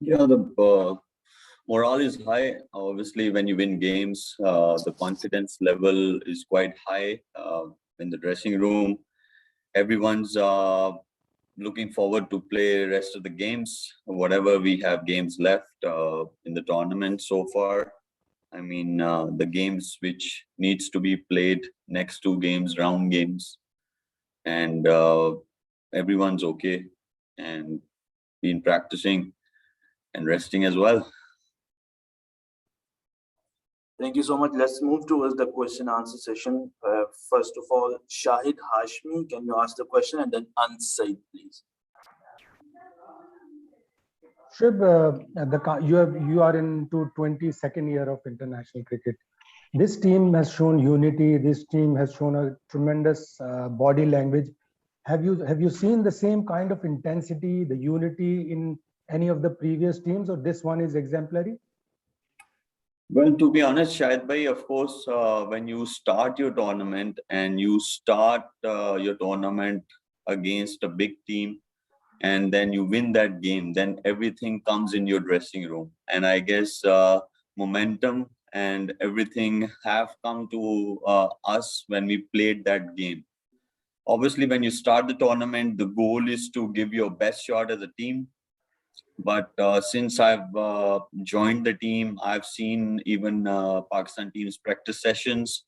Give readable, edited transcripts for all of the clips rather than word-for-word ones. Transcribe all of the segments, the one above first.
Yeah, the morale is high. Obviously, when you win games, the confidence level is quite high in the dressing room. Everyone's looking forward to play rest of the games, whatever we have games left in the tournament so far. I mean, the games which needs to be played, next two games, round games, and everyone's okay and been practicing and resting as well. Thank you so much. Let's move towards the question answer session. First of all, Shahid Hashmi, can you ask the question and then answer it, please? Shoaib, you are into 22nd year of international cricket. This team has shown unity. This team has shown a tremendous body language. Have you seen the same kind of intensity, the unity in any of the previous teams, or this one is exemplary? Well, to be honest, Shahid bhai, of course, when you start your tournament and you start your tournament against a big team and then you win that game, then everything comes in your dressing room. And I guess momentum and everything have come to us when we played that game. Obviously, when you start the tournament, the goal is to give your best shot as a team. But since I've joined the team, I've seen even Pakistan team's practice sessions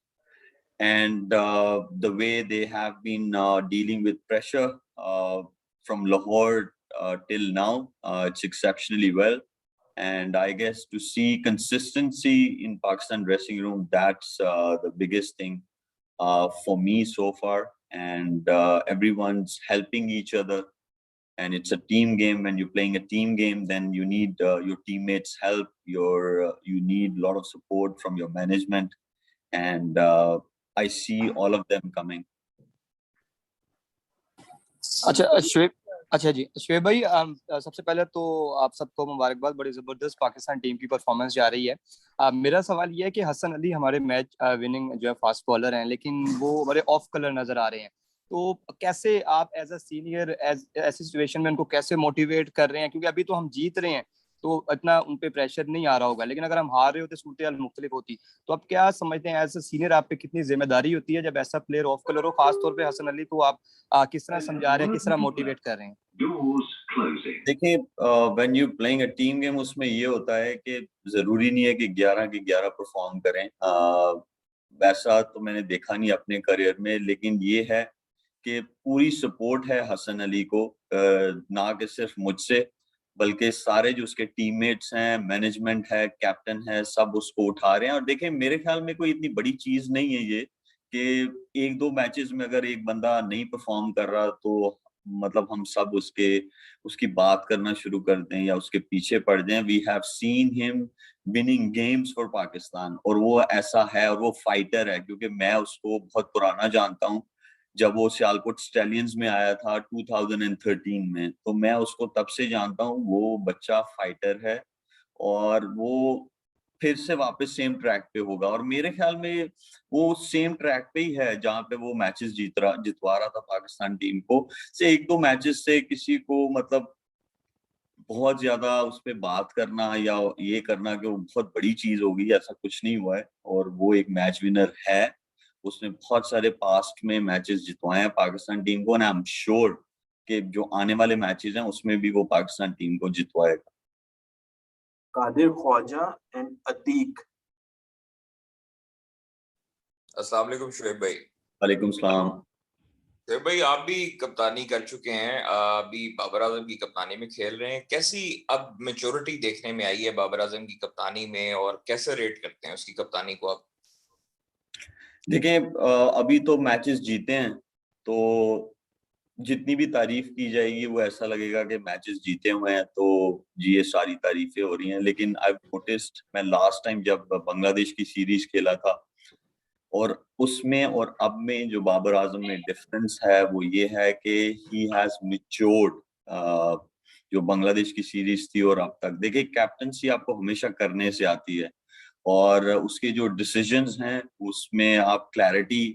and the way they have been dealing with pressure from Lahore till now. It's exceptionally well. And I guess to see consistency in Pakistan dressing room, that's the biggest thing for me so far. And everyone's helping each other. And it's a team game. When you're playing a team game, then you need your teammates' help. You need a lot of support from your management, and I see all of them coming. अच्छा जी शोएब भाई, सबसे पहले तो आप सबको मुबारकबाद। बड़ी जबरदस्त पाकिस्तान टीम की परफॉर्मेंस जा रही है। मेरा सवाल ये है कि हसन अली हमारे मैच विनिंग जो है फास्ट बॉलर हैं, लेकिन वो बड़े ऑफ कलर नजर आ रहे हैं। तो कैसे आप एज अ सीनियर ऐसी सिचुएशन में उनको कैसे मोटिवेट कर रहे हैं? क्योंकि अभी तो हम जीत रहे हैं तो इतना उन पे प्रेशर नहीं आ रहा होगा, लेकिन अगर हम हार रहे होते सूरत हाल मुख्तलिफ होती। तो आप क्या समझते हैं एज अ सीनियर आप पे कितनी जिम्मेदारी होती है जब ऐसा प्लेयर ऑफ कलर हो, खासतौर पे हसन अली को आप किस तरह समझा रहे हैं, किस तरह मोटिवेट कर रहे हैं? देखिए, when you playing a team game, उसमें ये होता है कि जरूरी नहीं है कि 11 के 11 परफॉर्म करें। वैसा तो मैंने देखा नहीं अपने करियर में, लेकिन ये है कि पूरी सपोर्ट है हसन अली को, ना कि सिर्फ मुझसे बल्कि सारे जो उसके टीममेट्स हैं, मैनेजमेंट है, कैप्टन है, सब उसको उठा रहे हैं। और देखें, मेरे ख्याल में कोई इतनी बड़ी चीज नहीं है ये कि एक दो मैचेस में अगर एक बंदा नहीं परफॉर्म कर रहा तो मतलब हम सब उसकी बात करना शुरू कर दें या उसके पीछे पड़ जाएं। We have seen him winning games for Pakistan, और वो ऐसा है और वो फाइटर है, क्योंकि मैं उसको बहुत पुराना जानता हूँ। जब वो सियालकोट स्टैलियंस में आया था 2013 में, तो मैं उसको तब से जानता हूँ। वो बच्चा फाइटर है और वो फिर से वापस सेम ट्रैक पे होगा, और मेरे ख्याल में वो सेम ट्रैक पे ही है जहाँ पे वो मैचेस जितवा रहा था पाकिस्तान टीम को। से एक दो मैचेस से किसी को मतलब बहुत ज्यादा उस पर बात करना या ये करना कि वो बहुत बड़ी चीज होगी, ऐसा कुछ नहीं हुआ है। और वो एक मैच विनर है, उसने बहुत सारे पास्ट में मैचेस जितवाए हैं पाकिस्तान टीम को, एंड आई एम श्योर कि जो आने वाले मैचेस हैं उसमें भी वो पाकिस्तान टीम को जितवाएगा। कादिर ख्वाजा एंड अतीक। अस्सलाम वालेकुम शोएब भाई। वालेकुम सलाम। शोएब भाई, आप भी कप्तानी कर चुके हैं, अभी बाबर आजम की कप्तानी में खेल रहे हैं। कैसी अब मैच्योरिटी देखने में आई है बाबर आजम की कप्तानी में, और कैसे रेट करते हैं उसकी कप्तानी को आप? देखिए, अभी तो मैचेस जीते हैं, तो जितनी भी तारीफ की जाएगी वो ऐसा लगेगा कि मैचेस जीते हुए हैं तो जी ये सारी तारीफें हो रही हैं। लेकिन आई नोटिस्ड, मैं लास्ट टाइम जब बांग्लादेश की सीरीज खेला था और उसमें और अब में जो बाबर आजम में डिफरेंस है वो ये है कि ही हैज मैच्योर्ड। जो बांग्लादेश की सीरीज थी और अब तक, देखिए कैप्टनसी आपको हमेशा करने से आती है और उसके जो डिसीजंस हैं उसमें आप क्लैरिटी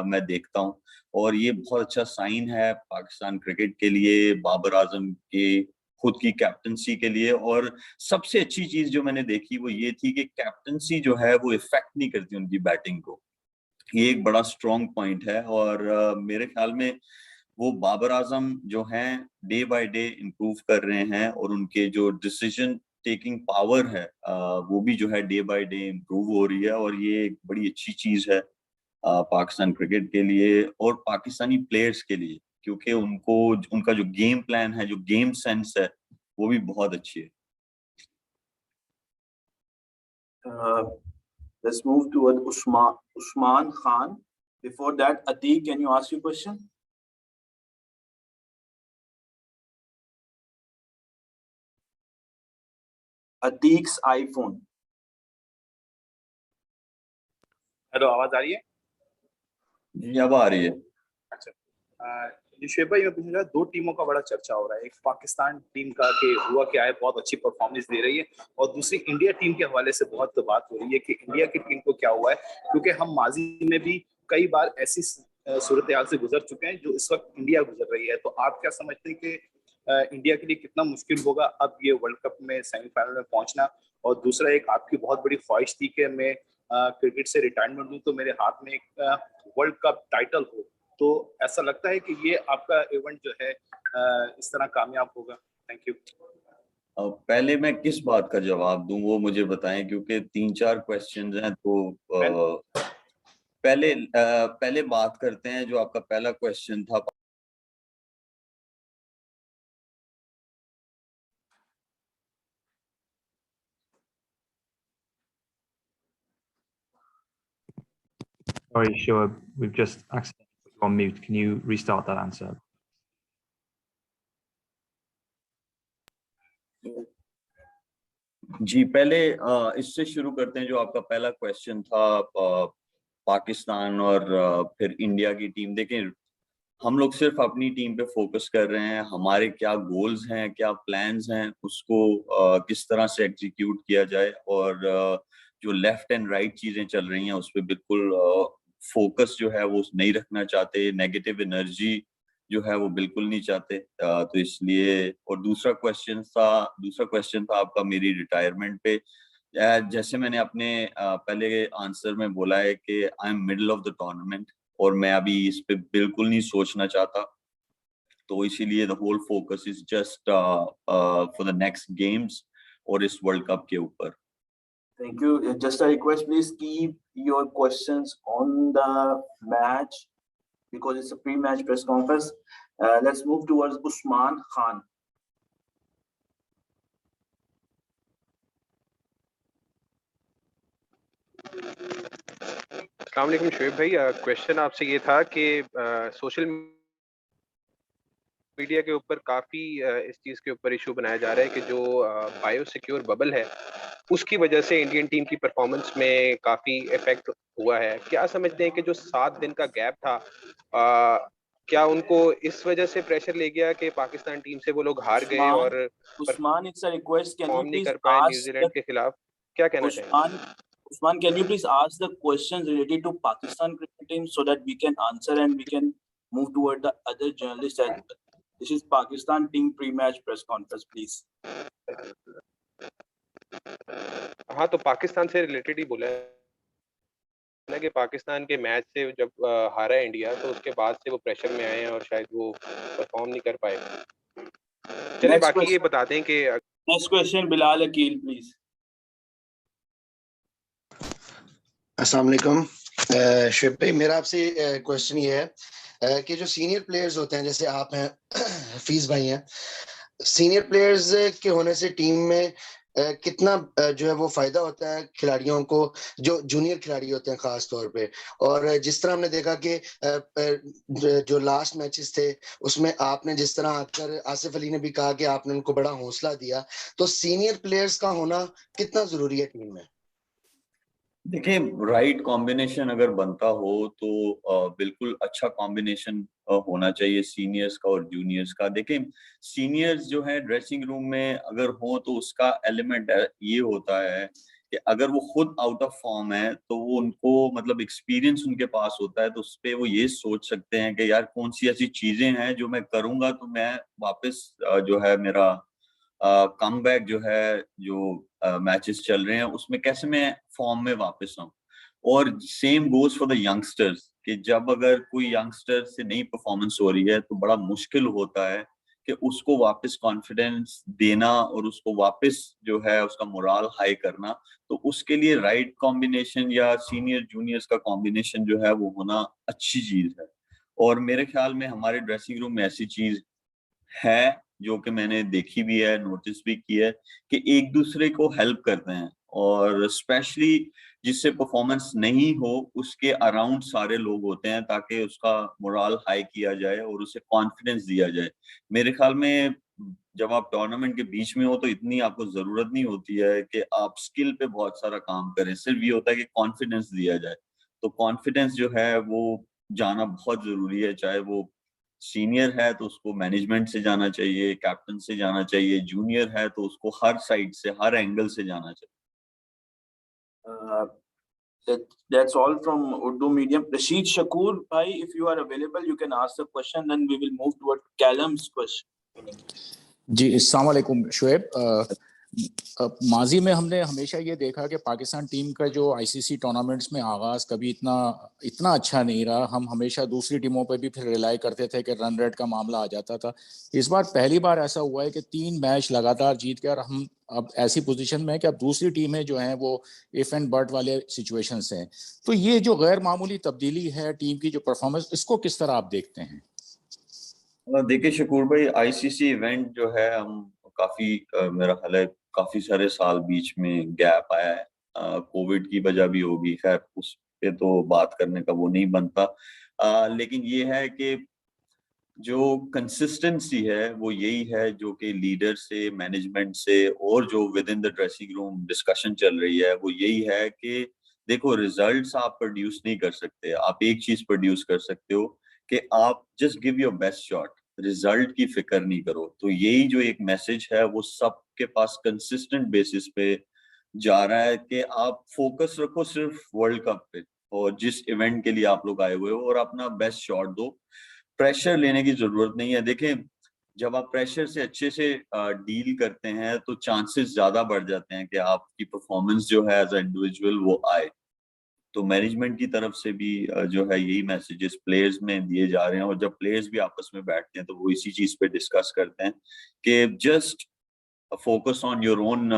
मैं देखता हूँ, और ये बहुत अच्छा साइन है पाकिस्तान क्रिकेट के लिए। बाबर आजम के खुद की कैप्टनसी के लिए। और सबसे अच्छी चीज जो मैंने देखी वो ये थी कि कैप्टनसी जो है वो इफेक्ट नहीं करती उनकी बैटिंग को। ये एक बड़ा स्ट्रॉन्ग पॉइंट है। और मेरे ख्याल में वो बाबर आजम जो हैं डे बाय डे इम्प्रूव कर रहे हैं, और उनके जो डिसीजन टेकिंग पावर है वो भी जो है डे बाय डे इम्प्रूव हो रही है। और ये एक बड़ी अच्छी चीज है पाकिस्तान क्रिकेट के लिए और पाकिस्तानी प्लेयर्स के लिए, क्योंकि उनको उनका जो गेम प्लान है, जो गेम सेंस है, वो भी बहुत अच्छी है। Let's move toward Usman Khan. Before that, Atiq, can you ask your question? Atiq's iPhone. Hello, आवाज आ रही है? जी अब आ रही है। अच्छा, शुएब भाई, मैं पूछना, दो टीमों का बड़ा चर्चा हो रहा है। एक पाकिस्तान टीम का कि हुआ क्या है, बहुत अच्छी परफॉर्मेंस दे रही है, और दूसरी इंडिया टीम के हवाले से बहुत बात हो रही है कि इंडिया की टीम को क्या हुआ है, क्योंकि हम माजी में भी कई बार ऐसी सूरत हाल से गुजर चुके हैं जो इस वक्त इंडिया गुजर रही है। तो आप क्या समझते हैं कि इंडिया के लिए कितना मुश्किल होगा अब ये वर्ल्ड कप में सेमीफाइनल में पहुंचना? और दूसरा, एक आपकी बहुत बड़ी ख्वाहिश थी कि मैं क्रिकेट से रिटायरमेंट लूं तो मेरे हाथ में एक वर्ल्ड कप टाइटल हो, तो ऐसा लगता है कि ये आपका इवेंट जो है इस तरह कामयाब होगा? Thank you. पहले मैं किस बात का जवाब दूं वो मुझे बताएं, क्योंकि 3-4 क्वेश्चंस हैं। तो पहले बात करते हैं जो आपका पहला क्वेश्चन था। Sorry, sure. We've just accidentally put you on mute. Can you restart that answer? जी, पहले इससे शुरू करते हैं जो आपका पहला क्वेश्चन था, पाकिस्तान और फिर इंडिया की टीम। देखें, हम लोग सिर्फ अपनी टीम पे फोकस कर रहे हैं। हमारे क्या गोल्स हैं, क्या प्लान्स हैं, उसको किस तरह से एग्जीक्यूट किया जाए। और जो लेफ्ट एंड राइट चीजें चल रही हैं उस पर बिल्कुल फोकस जो है वो नहीं रखना चाहते। नेगेटिव एनर्जी जो है वो बिल्कुल नहीं चाहते। तो इसलिए। और दूसरा क्वेश्चन था आपका मेरी रिटायरमेंट पे। जैसे मैंने अपने पहले आंसर में बोला है कि I am middle of the tournament, और मैं अभी इस पे बिल्कुल नहीं सोचना चाहता। तो इसीलिए the whole focus is just for the next games और इस वर्ल्ड कप के ऊपर। Thank you. Just a request, please keep your questions on the match because it's a pre-match press conference. Let's move towards Usman Khan. अस्सलाम वालेकुम शुएब भाई, question आपसे ये था कि सोशल मीडिया के ऊपर काफ़ी इस चीज़ के ऊपर इशू बनाया जा रहा है कि जो बायो सिक्योर बबल है उसकी वजह से इंडियन टीम की परफॉर्मेंस में काफ़ी इफेक्ट हुआ है। क्या समझते हैं कि जो 7 दिन का गैप था, क्या उनको इस वजह से प्रेशर ले गया कि पाकिस्तान टीम से वो लोग हार गए और Usman, it's a request. Can you नहीं please कर पाए ask न्यूजीलैंड के खिलाफ? क्या कहना चाहिए? Usman, can you please ask the questions related to Pakistan cricket team so that we can answer and we can move toward the other journalists? This is Pakistan team pre-match press conference, please. हाँ, तो पाकिस्तान से related ही बोला है कि पाकिस्तान के match से जब हारा है इंडिया तो उसके बाद से वो प्रेशर में आए हैं और शायद वो परफॉर्म नहीं कर पाए। चलिए बाकी ये बताते हैं कि next question Bilal Akeel please. अस्सलाम वालेकुम शुएब भाई, मेरा आपसे क्वेश्चन ये है कि जो सीनियर प्लेयर्स होते हैं, जैसे आप हैं, हफीज भाई हैं, सीनियर प्लेयर्स के होने से टीम में कितना जो है वो फायदा होता है खिलाड़ियों को, जो जूनियर खिलाड़ी होते हैं खास तौर पे। और जिस तरह हमने देखा कि जो लास्ट मैचेस थे उसमें आपने जिस तरह आकर आसिफ अली ने भी कहा कि आपने उनको बड़ा हौसला दिया, तो सीनियर प्लेयर्स का होना कितना जरूरी है टीम में? देखिए, राइट कॉम्बिनेशन अगर बनता हो तो बिल्कुल अच्छा कॉम्बिनेशन होना चाहिए सीनियर्स का और जूनियर्स का। देखिए, सीनियर्स जो है ड्रेसिंग रूम में अगर हो तो उसका एलिमेंट ये होता है कि अगर वो खुद आउट ऑफ फॉर्म है तो वो उनको मतलब एक्सपीरियंस उनके पास होता है, तो उस पर वो ये सोच सकते हैं कि यार कौन सी ऐसी चीजें हैं जो मैं करूंगा तो मैं वापस जो है मेरा कमबैक जो है, जो मैचेस चल रहे हैं उसमें कैसे मैं फॉर्म में वापस आऊं। और same goes for the youngsters कि जब अगर कोई यंगस्टर से नई परफॉर्मेंस हो रही है तो बड़ा मुश्किल होता है कि उसको वापस कॉन्फिडेंस देना और उसको वापस जो है उसका मोराल हाई करना। तो उसके लिए राइट कॉम्बिनेशन या सीनियर जूनियर्स का कॉम्बिनेशन जो है वो होना अच्छी चीज है। और मेरे ख्याल में हमारे ड्रेसिंग रूम में ऐसी चीज है जो कि मैंने देखी भी है, नोटिस भी की है कि एक दूसरे को हेल्प करते हैं। और स्पेशली जिससे परफॉर्मेंस नहीं हो उसके अराउंड सारे लोग होते हैं ताकि उसका मोराल हाई किया जाए और उसे कॉन्फिडेंस दिया जाए। मेरे ख्याल में जब आप टूर्नामेंट के बीच में हो तो इतनी आपको जरूरत नहीं होती है कि आप स्किल पे बहुत सारा काम करें, सिर्फ ये होता है कि कॉन्फिडेंस दिया जाए। तो कॉन्फिडेंस जो है वो जाना बहुत जरूरी है, चाहे वो सीनियर है तो उसको मैनेजमेंट से जाना चाहिए, कैप्टन से जाना चाहिए, जूनियर है तो उसको हर साइड से, हर एंगल से जाना चाहिए। That's all from Urdu medium. Rashid Shakur bhai, if you are available, you can ask the question. Then we will move toward Callum's question. जी, अस्सलाम वालेकुम शुएब। माजी में हमने हमेशा ये देखा कि पाकिस्तान टीम का जो आईसीसी टूर्नामेंट्स में आगाज़ कभी इतना अच्छा नहीं रहा। हम हमेशा दूसरी टीमों पे भी फिर रिलाई करते थे कि रन रेट का मामला आ जाता था। इस बार पहली बार ऐसा हुआ है कि 3 मैच लगातार जीत के और हम अब ऐसी पोजीशन में है कि अब दूसरी टीमें जो हैं वो इफ एंड बट वाले सिचुएशन से हैं। तो ये जो गैर मामूली तब्दीली है टीम की जो परफॉर्मेंस, इसको किस तरह आप देखते हैं? देखिए शकूर भाई, आईसीसी इवेंट जो है हम काफी मेरा ख्याल है काफी सारे साल बीच में गैप आया है। कोविड की वजह भी होगी, खैर उस पे तो बात करने का वो नहीं बनता। लेकिन ये है कि जो कंसिस्टेंसी है वो यही है जो कि लीडर से, मैनेजमेंट से और जो with in the dressing room discussion चल रही है वो यही है कि देखो, रिजल्ट्स आप प्रोड्यूस नहीं कर सकते, आप एक चीज प्रोड्यूस कर सकते हो कि आप just give your best shot, result की फिक्र नहीं करो। तो यही जो एक मैसेज है वो सबके पास कंसिस्टेंट बेसिस पे जा रहा है कि आप फोकस रखो सिर्फ वर्ल्ड कप पे और जिस इवेंट के लिए आप लोग आए हुए हो और अपना बेस्ट शॉट दो। प्रेशर लेने की जरूरत नहीं है। देखें, जब आप प्रेशर से अच्छे से डील करते हैं तो चांसेस ज्यादा बढ़ जाते हैं कि आपकी परफॉर्मेंस जो है एज अ इंडिविजुअल वो आए। तो मैनेजमेंट की तरफ से भी जो है यही मैसेजेस प्लेयर्स में दिए जा रहे हैं और जब प्लेयर्स भी आपस में बैठते हैं तो वो इसी चीज पे डिस्कस करते हैं कि just focus on your own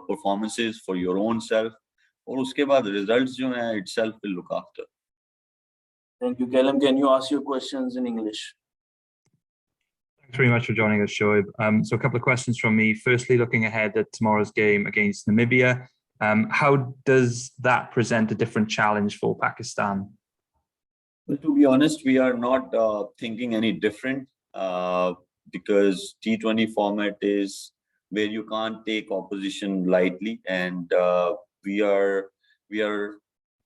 performances for your own self और उसके बाद रिजल्ट्स जो हैं itself will look after. Thank you, Callum. Can you ask your questions in English? Thanks very much for joining us, Shoaib. So a couple of questions from me. Firstly, looking ahead at tomorrow's game against Namibia, how does that present a different challenge for Pakistan? Well, to be honest, we are not thinking any different because T20 format is where you can't take opposition lightly, and we are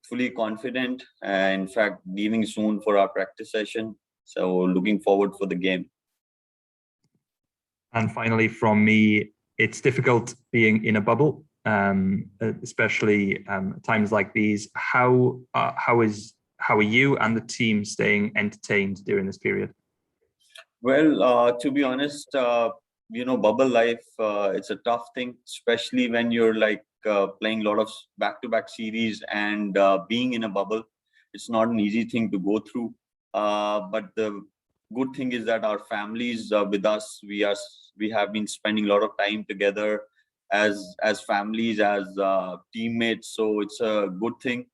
fully confident. In fact, leaving soon for our practice session, so looking forward for the game. And finally, from me, it's difficult being in a bubble, especially times like these. How are you and the team staying entertained during this period? Well, to be honest, bubble life, it's a tough thing, especially when you're like playing a lot of back-to-back series and being in a bubble. It's not an easy thing to go through. But the good thing is that our families with us, we have been spending a lot of time together as families, as teammates. So it's a good thing.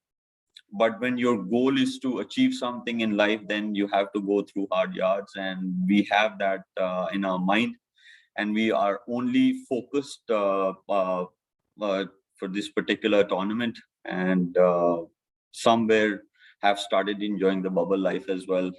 But when your goal is to achieve something in life, then you have to go through hard yards, and we have that in our mind, and we are only focused for this particular tournament, and somewhere have started enjoying the bubble life as well.